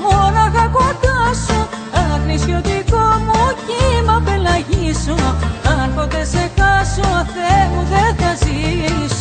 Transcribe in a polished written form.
μόναχα κοντά σου, αχ νησιωτικό μου κύμα πελαγίσου. Αν ποτέ σε χάσω, Θεέ μου, δεν θα ζήσω.